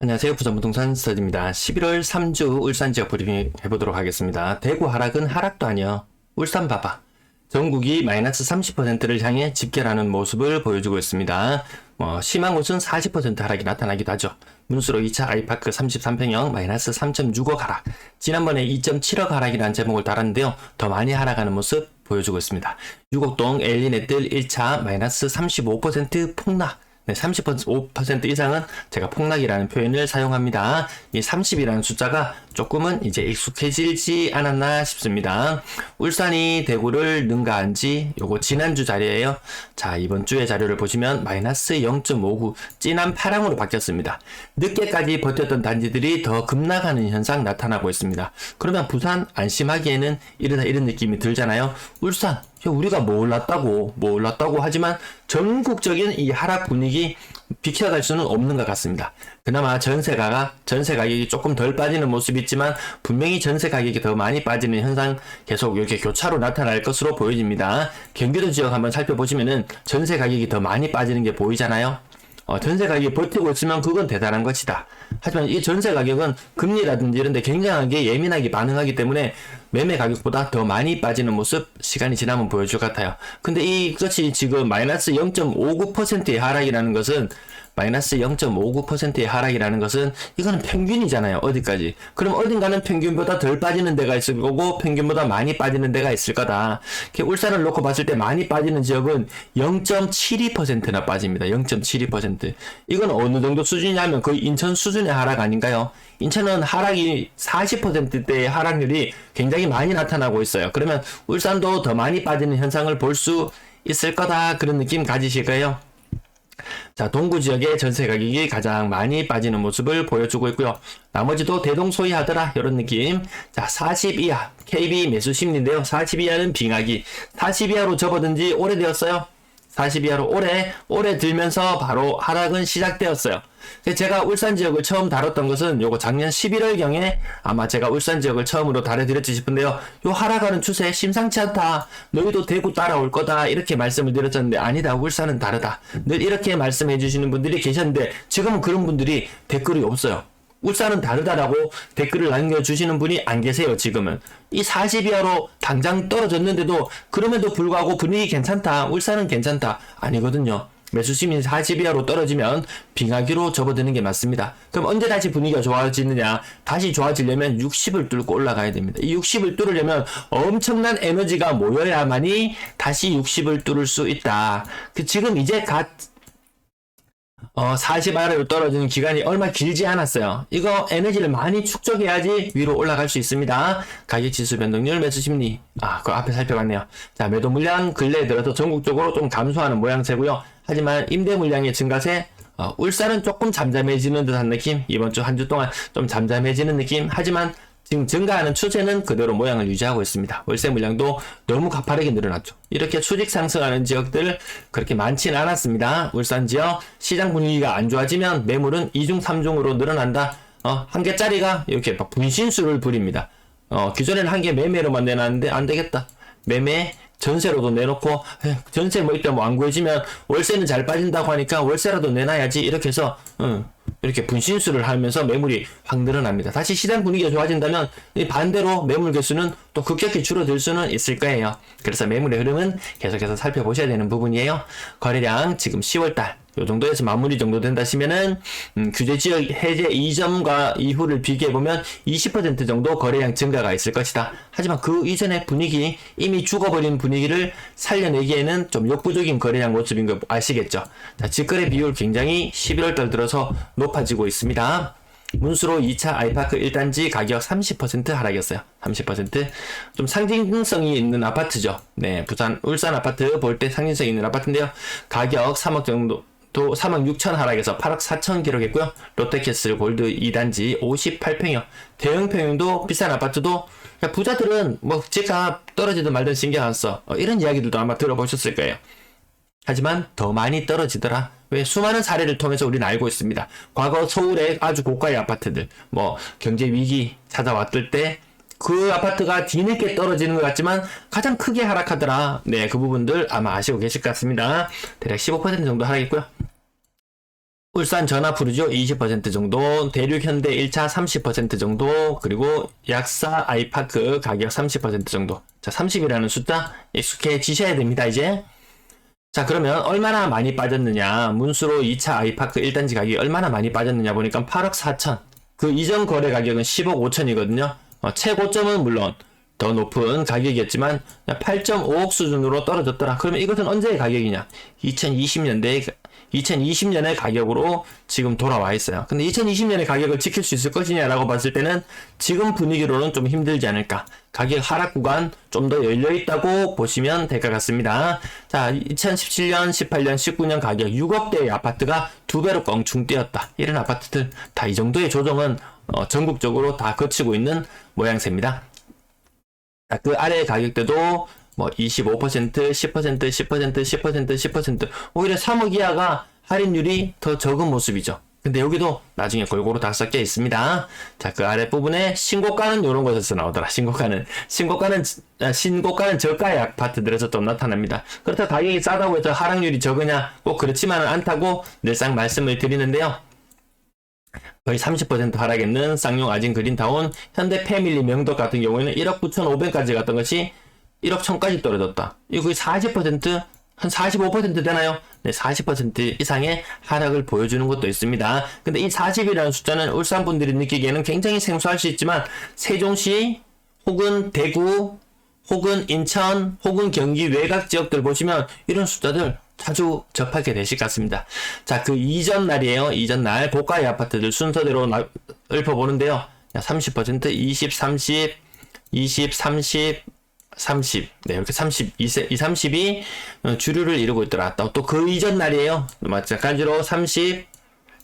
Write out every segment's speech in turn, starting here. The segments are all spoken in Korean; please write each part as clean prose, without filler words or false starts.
안녕하세요. 부산부동산 스터디입니다. 11월 3주 울산 지역 브리핑 해보도록 하겠습니다. 대구 하락은 하락도 아니요. 울산 봐봐. 전국이 마이너스 30%를 향해 집결하는 모습을 보여주고 있습니다. 심한 곳은 40% 하락이 나타나기도 하죠. 문수로 2차 아이파크 33평형 마이너스 3.65 하락. 지난번에 2.7억 하락이라는 제목을 달았는데요. 더 많이 하락하는 모습 보여주고 있습니다. 유곡동 엘리넷들 1차 마이너스 35% 폭락. 네, 35% 이상은 제가 폭락이라는 표현을 사용합니다. 이 30이라는 숫자가 조금은 이제 익숙해지지 않았나 싶습니다. 울산이 대구를 능가한 지 요거 지난주 자료예요. 자, 이번 주의 자료를 보시면 마이너스 0.59 진한 파랑으로 바뀌었습니다. 늦게까지 버텼던 단지들이 더 급락하는 현상 나타나고 있습니다. 그러면 부산 안심하기에는 이러다 이런 느낌이 들잖아요. 울산 우리가 몰랐다고 하지만 전국적인 이 하락 분위기 비켜갈 수는 없는 것 같습니다. 그나마 전세 가격이 조금 덜 빠지는 모습이 있지만 분명히 전세 가격이 더 많이 빠지는 현상 계속 이렇게 교차로 나타날 것으로 보여집니다. 경기도 지역 한번 살펴보시면은 전세 가격이 더 많이 빠지는 게 보이잖아요. 전세 가격이 버티고 있으면 그건 대단한 것이다. 하지만 이 전세 가격은 금리라든지 이런 데 굉장하게 예민하게 반응하기 때문에 매매 가격보다 더 많이 빠지는 모습 시간이 지나면 보여줄 것 같아요. 근데 이것이 지금 마이너스 0.59%의 하락이라는 것은 마이너스 0.59%의 하락이라는 것은 이거는 평균이잖아요. 어디까지. 그럼 어딘가는 평균보다 덜 빠지는 데가 있을 거고 평균보다 많이 빠지는 데가 있을 거다. 울산을 놓고 봤을 때 많이 빠지는 지역은 0.72%나 빠집니다. 0.72%. 이건 어느 정도 수준이냐면 거의 인천 수준의 하락 아닌가요? 인천은 하락이 40%대의 하락률이 굉장히 많이 나타나고 있어요. 그러면 울산도 더 많이 빠지는 현상을 볼 수 있을 거다. 그런 느낌 가지실 거예요. 자, 동구 지역의 전세 가격이 가장 많이 빠지는 모습을 보여주고 있고요. 나머지도 대동소이하더라 이런 느낌. 자, 40 이하 KB 매수 심리인데요. 40 이하는 빙하기. 40 이하로 접어든 지 오래되었어요. 40 이하로 오래 들면서 바로 하락은 시작되었어요. 제가 울산 지역을 처음 다뤘던 것은 요거 작년 11월경에 아마 제가 울산 지역을 처음으로 다뤄드렸지 싶은데요. 요 하락하는 추세 심상치 않다. 너희도 대구 따라올 거다. 이렇게 말씀을 드렸었는데 아니다. 울산은 다르다. 늘 이렇게 말씀해 주시는 분들이 계셨는데 지금은 그런 분들이 댓글이 없어요. 울산은 다르다라고 댓글을 남겨주시는 분이 안 계세요. 지금은 이 40 이하로 당장 떨어졌는데도 그럼에도 불구하고 분위기 괜찮다. 울산은 괜찮다. 아니거든요. 매수심이 40 이하로 떨어지면 빙하기로 접어드는 게 맞습니다. 그럼 언제 다시 분위기가 좋아지느냐? 다시 좋아지려면 60을 뚫고 올라가야 됩니다. 이 60을 뚫으려면 엄청난 에너지가 모여야만이 다시 60을 뚫을 수 있다. 지금 이제 40 아래로 떨어지는 기간이 얼마 길지 않았어요. 이거 에너지를 많이 축적해야지 위로 올라갈 수 있습니다. 가격지수 변동률, 매수심리. 그 앞에 살펴봤네요. 자, 매도 물량 근래에 들어서 전국적으로 좀 감소하는 모양새고요. 하지만 임대 물량의 증가세, 울산은 조금 잠잠해지는 듯한 느낌. 이번 주 한 주 동안 좀 잠잠해지는 느낌. 하지만 지금 증가하는 추세는 그대로 모양을 유지하고 있습니다. 월세 물량도 너무 가파르게 늘어났죠. 이렇게 수직 상승하는 지역들 그렇게 많지는 않았습니다. 울산 지역 시장 분위기가 안 좋아지면 매물은 2중 3중으로 늘어난다. 한 개짜리가 이렇게 막 분신술을 부립니다. 기존에는 한 개 매매로만 내놨는데 안 되겠다. 매매 전세로도 내놓고 전세 뭐 일단 뭐 안 구해지면 월세는 잘 빠진다고 하니까 월세라도 내놔야지 이렇게 해서 이렇게 분신술을 하면서 매물이 확 늘어납니다. 다시 시장 분위기가 좋아진다면 반대로 매물 개수는 또 급격히 줄어들 수는 있을 거예요. 그래서 매물의 흐름은 계속해서 살펴보셔야 되는 부분이에요. 거래량 지금 10월달 요 정도에서 마무리 정도 된다 시면은 규제지역 해제 이전과 이후를 비교해보면 20% 정도 거래량 증가가 있을 것이다. 하지만 그 이전의 분위기, 이미 죽어버린 분위기를 살려내기에는 좀 역부족인 거래량 모습인 거 아시겠죠? 자, 직거래 비율 굉장히 11월달 들어서 높아지고 있습니다. 문수로 2차 아이파크 1단지 가격 30% 하락이었어요. 30%. 좀 상징성이 있는 아파트죠. 네, 울산 아파트 볼 때 상징성이 있는 아파트인데요. 가격 3억 정도, 또 3억 6천 하락해서 8억 4천 기록했고요. 롯데캐슬 골드 2단지 58평형. 대형평형도 비싼 아파트도 부자들은 뭐 집값 떨어지든 말든 신경 안 써. 이런 이야기들도 아마 들어보셨을 거예요. 하지만 더 많이 떨어지더라. 왜? 수많은 사례를 통해서 우리는 알고 있습니다. 과거 서울의 아주 고가의 아파트들, 뭐 경제 위기 찾아왔을 때 그 아파트가 뒤늦게 떨어지는 것 같지만 가장 크게 하락하더라. 네, 그 부분들 아마 아시고 계실 것 같습니다. 대략 15% 정도 하락했고요. 울산 전화푸르지오 20% 정도, 대륙현대 1차 30% 정도, 그리고 약사 아이파크 가격 30% 정도. 자, 30이라는 숫자 익숙해지셔야 됩니다, 이제. 자, 그러면 얼마나 많이 빠졌느냐. 문수로 2차 아이파크 1단지 가격이 얼마나 많이 빠졌느냐 보니까 8억 4천. 그 이전 거래 가격은 10억 5천이거든요. 최고점은 물론 더 높은 가격이었지만 8.5억 수준으로 떨어졌더라. 그러면 이것은 언제의 가격이냐? 2020년의 가격으로 지금 돌아와 있어요. 근데 2020년의 가격을 지킬 수 있을 것이냐라고 봤을 때는 지금 분위기로는 좀 힘들지 않을까. 가격 하락 구간 좀 더 열려있다고 보시면 될 것 같습니다. 자, 2017년, 18년, 19년 가격 6억대의 아파트가 2배로 껑충 뛰었다. 이런 아파트들 다 이 정도의 조정은 전국적으로 다 거치고 있는 모양새입니다. 자, 그 아래의 가격대도 뭐 25%, 10%, 10%, 10%, 10% 오히려 3억 이하가 할인율이 더 적은 모습이죠. 근데 여기도 나중에 골고루 다 섞여 있습니다. 자, 그 아래 부분에 신고가는 이런 곳에서 나오더라. 신고가는 저가의 아파트들에서 좀 나타납니다. 그렇다고 가격이 싸다고 해서 하락률이 적으냐? 꼭 그렇지만은 않다고 늘상 말씀을 드리는데요. 거의 30% 하락했는 쌍용 아진 그린타운, 현대 패밀리 명덕 같은 경우에는 1억 9,500까지 갔던 것이 1억 1,000까지 떨어졌다. 이거 거의 40%, 한 45% 되나요? 네, 40% 이상의 하락을 보여주는 것도 있습니다. 근데 이 40이라는 숫자는 울산 분들이 느끼기에는 굉장히 생소할 수 있지만 세종시 혹은 대구 혹은 인천 혹은 경기 외곽 지역들 보시면 이런 숫자들 자주 접하게 되실 것 같습니다. 자, 그 이전 날이에요. 이전 날 고가의 아파트들 순서대로 읊어보는데요. 30%, 20, 30, 20, 30, 30. 네, 이렇게 30, 30이 주류를 이루고 있더라. 또 그 이전 날이에요. 마찬가지로 30,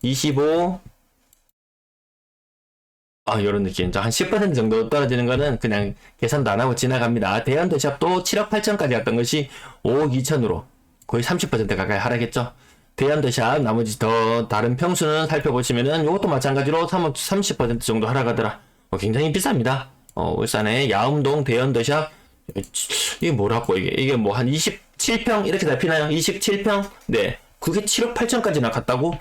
25, 요런 느낌. 한 10% 정도 떨어지는 거는 그냥 계산도 안 하고 지나갑니다. 대현도샵도 7억 8천까지 갔던 것이 5억 2천으로 거의 30% 가까이 하락했죠. 대현도샵 나머지 더 다른 평수는 살펴보시면은 이것도 마찬가지로 3억 30% 정도 하락하더라. 굉장히 비쌉니다. 울산의 야음동 대현도샵 이게 뭐라고 이게 뭐 한 27평 이렇게 잡히나요? 27평? 네. 그게 7억 8천까지나 갔다고?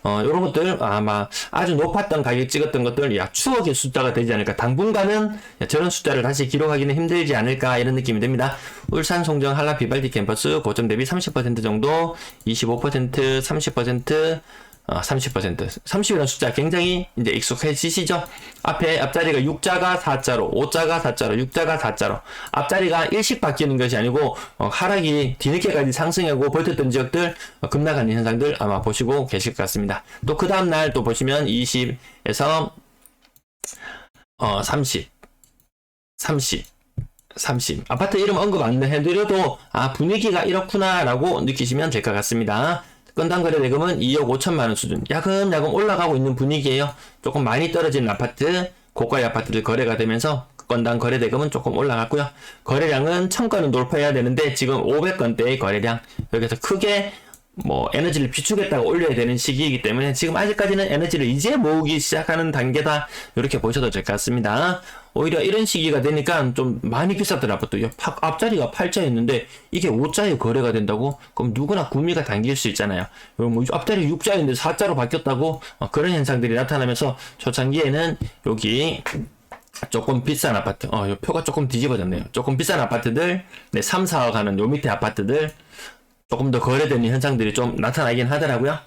요런 것들, 아마 아주 높았던 가격 찍었던 것들, 추억의 숫자가 되지 않을까. 당분간은 저런 숫자를 다시 기록하기는 힘들지 않을까, 이런 느낌이 듭니다. 울산 송정 한라 비발디 캠퍼스 고점 대비 30% 정도, 25%, 30%, 30이라는 숫자 굉장히 이제 익숙해지시죠? 앞자리가 6자가 4자로, 5자가 4자로, 6자가 4자로. 앞자리가 일씩 바뀌는 것이 아니고, 하락이 뒤늦게까지 상승하고 버텼던 지역들, 급락하는 현상들 아마 보시고 계실 것 같습니다. 또 그 다음날 또 보시면 20에서, 30. 아파트 이름 언급 안 해드려도, 분위기가 이렇구나라고 느끼시면 될 것 같습니다. 건당 거래 대금은 2억 5천만 원 수준. 야금야금 올라가고 있는 분위기예요. 조금 많이 떨어진 아파트, 고가의 아파트들 거래가 되면서 건당 거래 대금은 조금 올라갔고요. 거래량은 1000건은 돌파해야 되는데 지금 500건대의 거래량. 여기서 크게 에너지를 비추겠다고 올려야 되는 시기이기 때문에 지금 아직까지는 에너지를 이제 모으기 시작하는 단계다. 이렇게 보셔도 될 것 같습니다. 오히려 이런 시기가 되니까 좀 많이 비싸더라고요. 앞자리가 8자였는데 이게 5자에 거래가 된다고? 그럼 누구나 구미가 당길 수 있잖아요. 그럼 앞자리 6자였는데 4자로 바뀌었다고? 그런 현상들이 나타나면서 초창기에는 여기 조금 비싼 아파트, 요 표가 조금 뒤집어졌네요. 조금 비싼 아파트들, 네, 3, 4억 하는 요 밑에 아파트들, 조금 더 거래되는 현상들이 좀 나타나긴 하더라고요.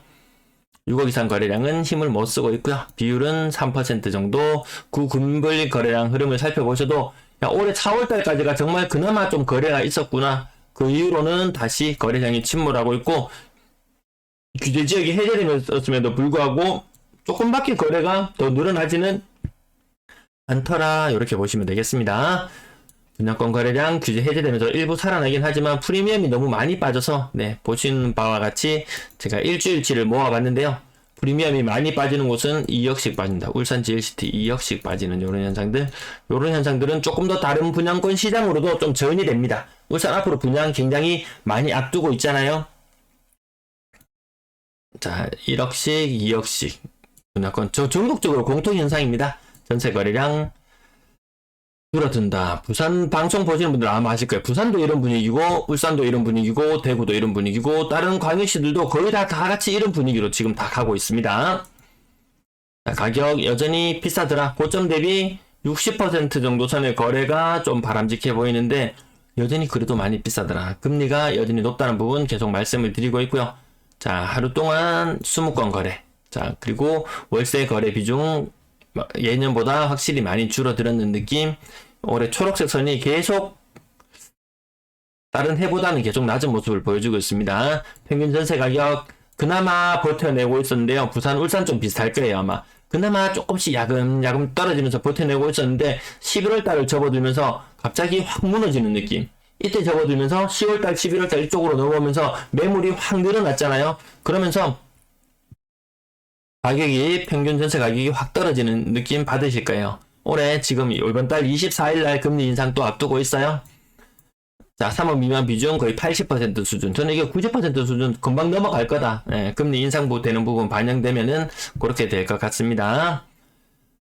6억 이상 거래량은 힘을 못 쓰고 있고요. 비율은 3% 정도. 구금불 거래량 흐름을 살펴보셔도 올해 4월달까지가 정말 그나마 좀 거래가 있었구나. 그 이후로는 다시 거래량이 침몰하고 있고 규제 지역이 해제되었음에도 불구하고 조금밖에 거래가 더 늘어나지는 않더라. 이렇게 보시면 되겠습니다. 분양권 거래량 규제 해제되면서 일부 살아나긴 하지만 프리미엄이 너무 많이 빠져서 보시는 바와 같이 제가 일주일치를 모아봤는데요. 프리미엄이 많이 빠지는 곳은 2억씩 빠진다. 울산 GLCT 2억씩 빠지는 이런 현상들은 조금 더 다른 분양권 시장으로도 좀 전이 됩니다. 울산 앞으로 분양 굉장히 많이 앞두고 있잖아요. 자, 1억씩 2억씩 분양권 전국적으로 공통 현상입니다. 전세 거래량 줄어든다. 부산 방송 보시는 분들 아마 아실 거예요. 부산도 이런 분위기고, 울산도 이런 분위기고, 대구도 이런 분위기고, 다른 광역시들도 거의 다 같이 이런 분위기로 지금 다 가고 있습니다. 자, 가격 여전히 비싸더라. 고점 대비 60% 정도 선의 거래가 좀 바람직해 보이는데, 여전히 그래도 많이 비싸더라. 금리가 여전히 높다는 부분 계속 말씀을 드리고 있고요. 자, 하루 동안 20건 거래. 자, 그리고 월세 거래 비중 예년보다 확실히 많이 줄어들었는 느낌. 올해 초록색 선이 계속 다른 해보다는 계속 낮은 모습을 보여주고 있습니다. 평균 전세 가격 그나마 버텨내고 있었는데요. 부산, 울산 좀 비슷할 거예요, 아마. 그나마 조금씩 야금야금 떨어지면서 버텨내고 있었는데 11월 달을 접어들면서 갑자기 확 무너지는 느낌. 이때 접어들면서 10월 달, 11월 달 이쪽으로 넘어오면서 매물이 확 늘어났잖아요. 그러면서 가격이 평균 전세 가격이 확 떨어지는 느낌 받으실 거예요. 올해 지금 이번 달 24일 날 금리 인상 또 앞두고 있어요. 자, 3억 미만 비중 거의 80% 수준. 저는 이게 90% 수준 금방 넘어갈 거다. 예, 금리 인상 되는 부분 반영되면은 그렇게 될 것 같습니다.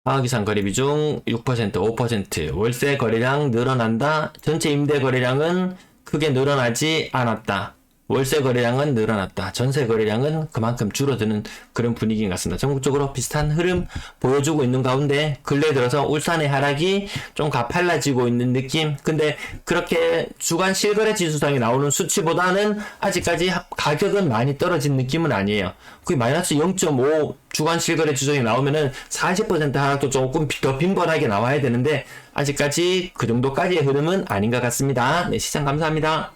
하악 이상 거래 비중 6%, 5%. 월세 거래량 늘어난다. 전체 임대 거래량은 크게 늘어나지 않았다. 월세 거래량은 늘어났다. 전세 거래량은 그만큼 줄어드는 그런 분위기인 것 같습니다. 전국적으로 비슷한 흐름 보여주고 있는 가운데 근래 들어서 울산의 하락이 좀 가팔라지고 있는 느낌. 근데 그렇게 주간 실거래 지수상에 나오는 수치보다는 아직까지 가격은 많이 떨어진 느낌은 아니에요. 거의 마이너스 0.5 주간 실거래 지수상에 나오면은 40% 하락도 조금 더 빈번하게 나와야 되는데 아직까지 그 정도까지의 흐름은 아닌 것 같습니다. 네, 시청 감사합니다.